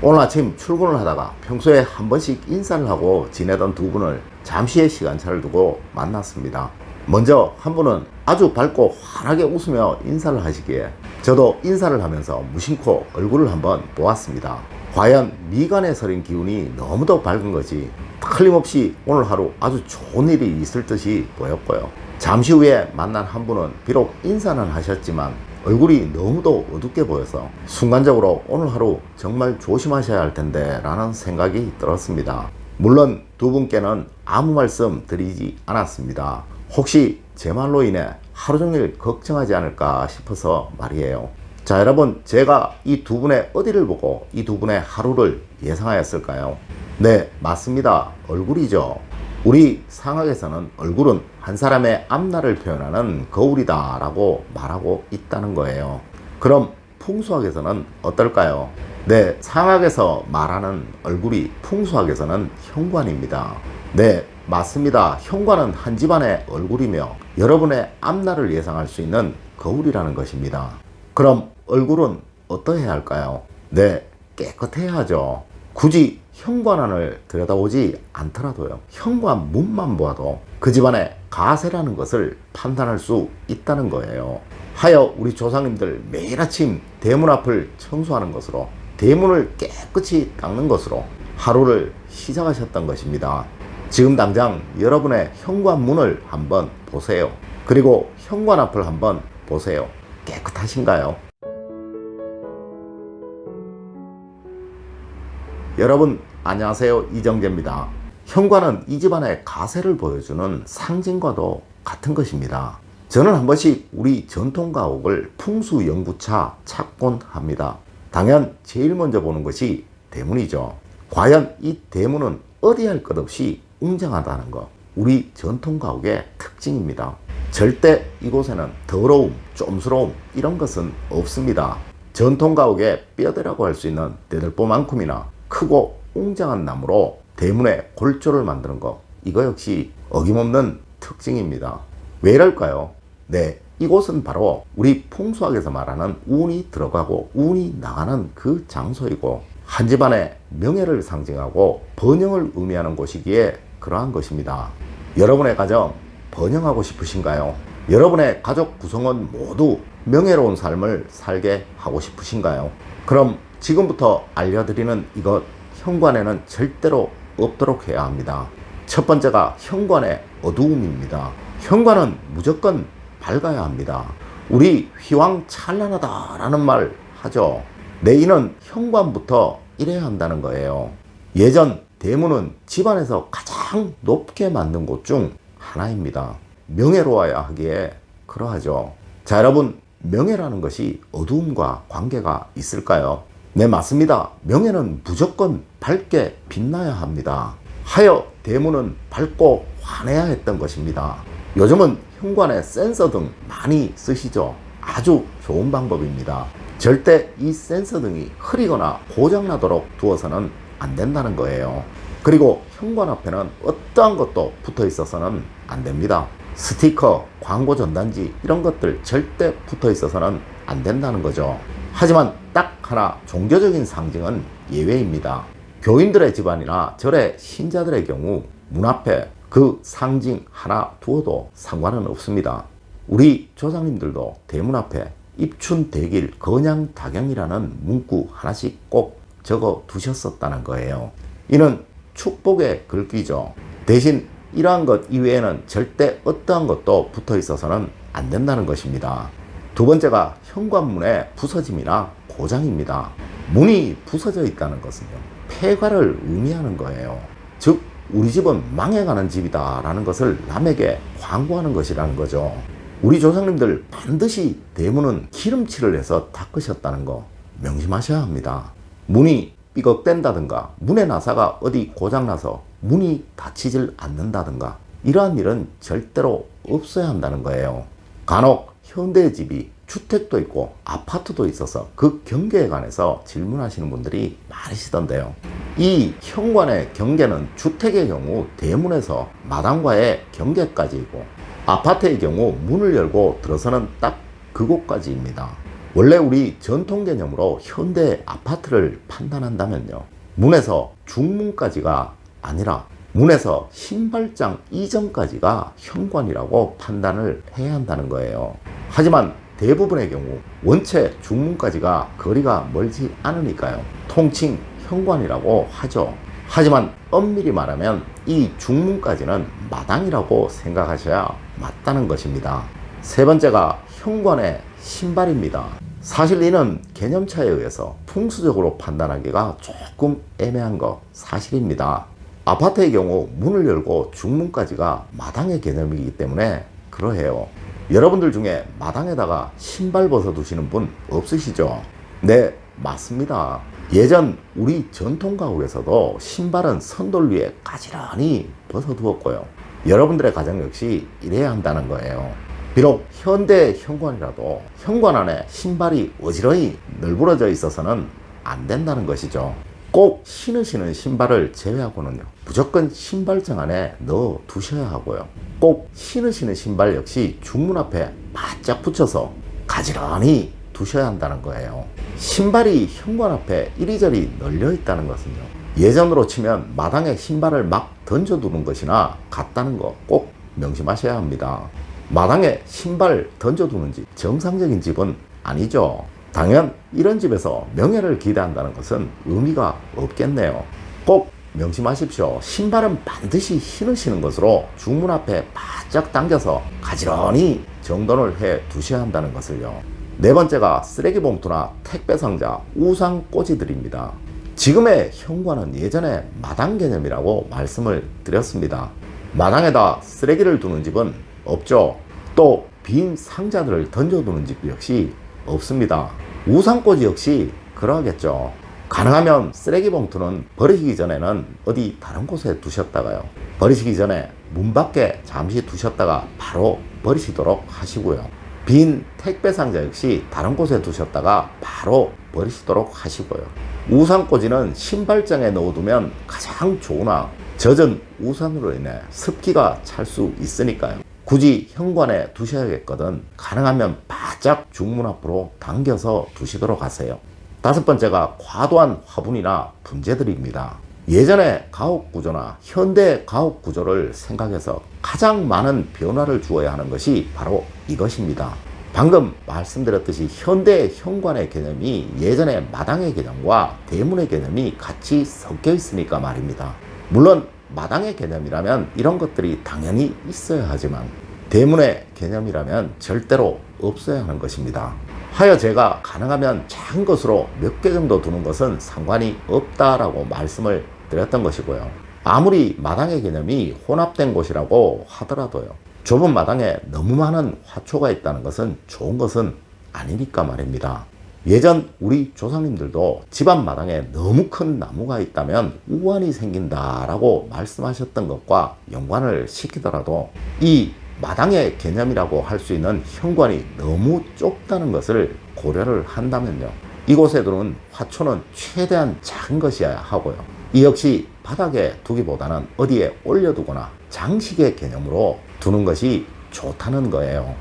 오늘 아침 출근을 하다가 평소에 한 번씩 인사를 하고 지내던 두 분을 잠시의 시간차를 두고 만났습니다. 먼저 한 분은 아주 밝고 환하게 웃으며 인사를 하시기에 저도 인사를 하면서 무심코 얼굴을 한번 보았습니다. 과연 미간에 서린 기운이 너무도 밝은 것이 틀림없이 오늘 하루 아주 좋은 일이 있을 듯이 보였고요. 잠시 후에 만난 한 분은 비록 인사는 하셨지만 얼굴이 너무도 어둡게 보여서 순간적으로 오늘 하루 정말 조심하셔야 할 텐데 라는 생각이 들었습니다. 물론 두 분께는 아무 말씀 드리지 않았습니다. 혹시 제 말로 인해 하루 종일 걱정하지 않을까 싶어서 말이에요. 자, 여러분, 제가 이 두 분의 어디를 보고 이 두 분의 하루를 예상하였을까요? 네, 맞습니다. 얼굴이죠. 우리 상학에서는 얼굴은 한 사람의 앞날을 표현하는 거울이다 라고 말하고 있다는 거예요. 그럼 풍수학에서는 어떨까요? 네, 상학에서 말하는 얼굴이 풍수학에서는 현관입니다. 네, 맞습니다. 현관은 한 집안의 얼굴이며 여러분의 앞날을 예상할 수 있는 거울이라는 것입니다. 그럼 얼굴은 어떠해야 할까요? 네, 깨끗해야 하죠. 굳이 현관안을 들여다보지 않더라도요, 현관문만 보아도 그 집안의 가세라는 것을 판단할 수 있다는 거예요. 하여 우리 조상님들 매일 아침 대문 앞을 청소하는 것으로, 대문을 깨끗이 닦는 것으로 하루를 시작하셨던 것입니다. 지금 당장 여러분의 현관문을 한번 보세요. 그리고 현관 앞을 한번 보세요. 깨끗하신가요? 여러분 안녕하세요, 이정재입니다. 현관은 이 집안의 가세를 보여주는 상징과도 같은 것입니다. 저는 한 번씩 우리 전통가옥을 풍수연구차 찾곤 합니다. 당연 제일 먼저 보는 것이 대문이죠. 과연 이 대문은 어디할 것 없이 웅장하다는 것, 우리 전통가옥의 특징입니다. 절대 이곳에는 더러움, 좀스러움 이런 것은 없습니다. 전통가옥의 뼈대라고 할 수 있는 대들보만큼이나 크고 웅장한 나무로 대문에 골조를 만드는 것, 이거 역시 어김없는 특징입니다. 왜 이럴까요? 네, 이곳은 바로 우리 풍수학에서 말하는 운이 들어가고 운이 나가는 그 장소이고 한 집안의 명예를 상징하고 번영을 의미하는 곳이기에 그러한 것입니다. 여러분의 가정 번영하고 싶으신가요? 여러분의 가족 구성원 모두 명예로운 삶을 살게 하고 싶으신가요? 그럼 지금부터 알려드리는 이것, 현관에는 절대로 없도록 해야 합니다. 첫 번째가 현관의 어두움입니다. 현관은 무조건 밝아야 합니다. 우리 휘황찬란하다 라는 말 하죠. 내 인은 현관부터 이래야 한다는 거예요. 예전 대문은 집안에서 가장 높게 만든 곳 중 하나입니다. 명예로워야 하기에 그러하죠. 자, 여러분, 명예라는 것이 어두움과 관계가 있을까요? 네, 맞습니다. 명예는 무조건 밝게 빛나야 합니다. 하여 대문은 밝고 환해야 했던 것입니다. 요즘은 현관에 센서 등 많이 쓰시죠? 아주 좋은 방법입니다. 절대 이 센서 등이 흐리거나 고장나도록 두어서는 안 된다는 거예요. 그리고 현관 앞에는 어떠한 것도 붙어 있어서는 안 됩니다. 스티커, 광고 전단지 이런 것들 절대 붙어 있어서는 안 된다는 거죠. 하지만 딱 하나 종교적인 상징은 예외입니다. 교인들의 집안이나 절의 신자들의 경우 문 앞에 그 상징 하나 두어도 상관은 없습니다. 우리 조상님들도 대문 앞에 입춘대길 건양다경이라는 문구 하나씩 꼭 적어 두셨었다는 거예요. 이는 축복의 글귀죠. 대신 이러한 것 이외에는 절대 어떠한 것도 붙어 있어서는 안 된다는 것입니다. 두 번째가 현관문의 부서짐이나 고장입니다. 문이 부서져 있다는 것은요, 폐가를 의미하는 거예요. 즉 우리 집은 망해가는 집이다 라는 것을 남에게 광고하는 것이라는 거죠. 우리 조상님들 반드시 대문은 기름칠을 해서 닦으셨다는 거 명심하셔야 합니다. 문이 삐걱댄다든가 문의 나사가 어디 고장나서 문이 닫히질 않는다든가 이러한 일은 절대로 없어야 한다는 거예요. 간혹 현대의 집이 주택도 있고 아파트도 있어서 그 경계에 관해서 질문하시는 분들이 많으시던데요. 이 현관의 경계는 주택의 경우 대문에서 마당과의 경계까지이고 아파트의 경우 문을 열고 들어서는 딱 그곳까지입니다. 원래 우리 전통 개념으로 현대 아파트를 판단한다면요, 문에서 중문까지가 아니라 문에서 신발장 이전까지가 현관이라고 판단을 해야 한다는 거예요. 하지만 대부분의 경우 원체 중문까지가 거리가 멀지 않으니까요, 통칭 현관이라고 하죠. 하지만 엄밀히 말하면 이 중문까지는 마당이라고 생각하셔야 맞다는 것입니다. 세 번째가 현관의 신발입니다. 사실 이는 개념차에 의해서 풍수적으로 판단하기가 조금 애매한 거 사실입니다. 아파트의 경우 문을 열고 중문까지가 마당의 개념이기 때문에 그러해요. 여러분들 중에 마당에다가 신발 벗어 두시는 분 없으시죠? 네, 맞습니다. 예전 우리 전통 가옥에서도 신발은 선돌 위에 가지런히 벗어 두었고요. 여러분들의 가정 역시 이래야 한다는 거예요. 비록 현대 현관이라도 현관 안에 신발이 어지러이 널브러져 있어서는 안 된다는 것이죠. 꼭 신으시는 신발을 제외하고는요, 무조건 신발장 안에 넣어 두셔야 하고요. 꼭 신으시는 신발 역시 중문 앞에 바짝 붙여서 가지런히 두셔야 한다는 거예요. 신발이 현관 앞에 이리저리 널려 있다는 것은요, 예전으로 치면 마당에 신발을 막 던져두는 것이나 같다는 거 꼭 명심하셔야 합니다. 마당에 신발 던져두는 집, 정상적인 집은 아니죠. 당연 이런 집에서 명예를 기대한다는 것은 의미가 없겠네요. 꼭 명심하십시오. 신발은 반드시 신으시는 것으로 중문 앞에 바짝 당겨서 가지런히 정돈을 해 두셔야 한다는 것을요. 네 번째가 쓰레기 봉투나 택배 상자, 우산 꽂이들입니다. 지금의 현관은 예전에 마당 개념이라고 말씀을 드렸습니다. 마당에다 쓰레기를 두는 집은 없죠. 또 빈 상자들을 던져두는 집 역시 없습니다. 우산꽂이 역시 그러하겠죠. 가능하면 쓰레기 봉투는 버리시기 전에는 어디 다른 곳에 두셨다가요, 버리시기 전에 문 밖에 잠시 두셨다가 바로 버리시도록 하시고요. 빈 택배 상자 역시 다른 곳에 두셨다가 바로 버리시도록 하시고요. 우산꽂이는 신발장에 넣어두면 가장 좋으나 젖은 우산으로 인해 습기가 찰 수 있으니까요, 굳이 현관에 두셔야겠거든 가능하면 바짝 중문 앞으로 당겨서 두시도록 하세요. 다섯 번째가 과도한 화분이나 분재들입니다. 예전의 가옥 구조나 현대 가옥 구조를 생각해서 가장 많은 변화를 주어야 하는 것이 바로 이것입니다. 방금 말씀드렸듯이 현대 현관의 개념이 예전의 마당의 개념과 대문의 개념이 같이 섞여 있으니까 말입니다. 물론 마당의 개념이라면 이런 것들이 당연히 있어야 하지만 대문의 개념이라면 절대로 없어야 하는 것입니다. 하여 제가 가능하면 작은 것으로 몇 개 정도 두는 것은 상관이 없다라고 말씀을 드렸던 것이고요. 아무리 마당의 개념이 혼합된 곳이라고 하더라도요, 좁은 마당에 너무 많은 화초가 있다는 것은 좋은 것은 아니니까 말입니다. 예전 우리 조상님들도 집안 마당에 너무 큰 나무가 있다면 우환이 생긴다라고 말씀하셨던 것과 연관을 시키더라도 이 마당의 개념이라고 할 수 있는 현관이 너무 좁다는 것을 고려를 한다면요, 이곳에 두는 화초는 최대한 작은 것이어야 하고요, 이 역시 바닥에 두기보다는 어디에 올려두거나 장식의 개념으로 두는 것이 좋다는 거예요.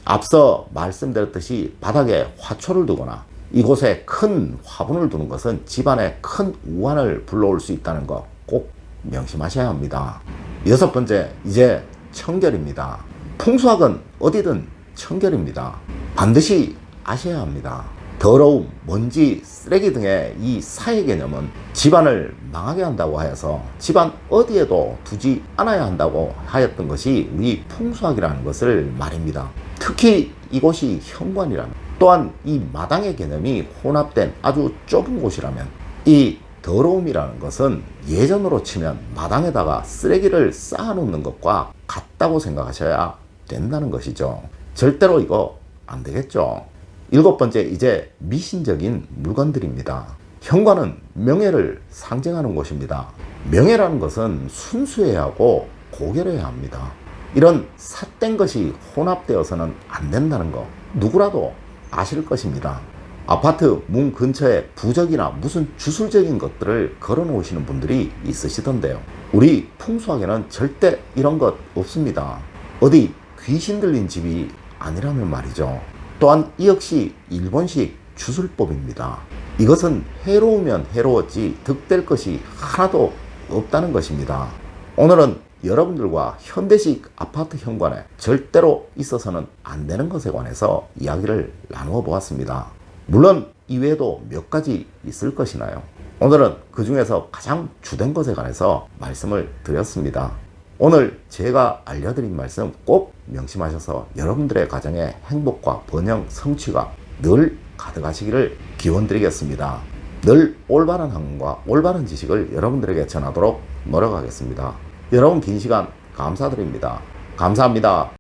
앞서 말씀드렸듯이 바닥에 화초를 두거나 이곳에 큰 화분을 두는 것은 집안에 큰 우환을 불러올 수 있다는 거 꼭 명심하셔야 합니다. 여섯 번째, 이제 청결입니다. 풍수학은 어디든 청결입니다. 반드시 아셔야 합니다. 더러움, 먼지, 쓰레기 등의 이 사회 개념은 집안을 망하게 한다고 하여서 집안 어디에도 두지 않아야 한다고 하였던 것이 우리 풍수학이라는 것을 말입니다. 특히 이곳이 현관이라면, 또한 이 마당의 개념이 혼합된 아주 좁은 곳이라면 이 더러움이라는 것은 예전으로 치면 마당에다가 쓰레기를 쌓아놓는 것과 같다고 생각하셔야 된다는 것이죠. 절대로 이거 안 되겠죠. 일곱 번째, 이제 미신적인 물건들입니다. 현관은 명예를 상징하는 곳입니다. 명예라는 것은 순수해야 하고 고결해야 합니다. 이런 삿된 것이 혼합되어서는 안 된다는 거 누구라도 아실 것입니다. 아파트 문 근처에 부적이나 무슨 주술적인 것들을 걸어 놓으시는 분들이 있으시던데요. 우리 풍수학에는 절대 이런 것 없습니다. 어디 귀신 들린 집이 아니라면 말이죠. 또한 이 역시 일본식 주술법입니다. 이것은 해로우면 해로웠지 득될 것이 하나도 없다는 것입니다. 오늘은 여러분들과 현대식 아파트 현관에 절대로 있어서는 안 되는 것에 관해서 이야기를 나누어 보았습니다. 물론 이외에도 몇 가지 있을 것이나요. 오늘은 그 중에서 가장 주된 것에 관해서 말씀을 드렸습니다. 오늘 제가 알려드린 말씀 꼭 명심하셔서 여러분들의 가정의 행복과 번영, 성취가 늘 가득하시기를 기원드리겠습니다. 늘 올바른 학문과 올바른 지식을 여러분들에게 전하도록 노력하겠습니다. 여러분 긴 시간 감사드립니다. 감사합니다.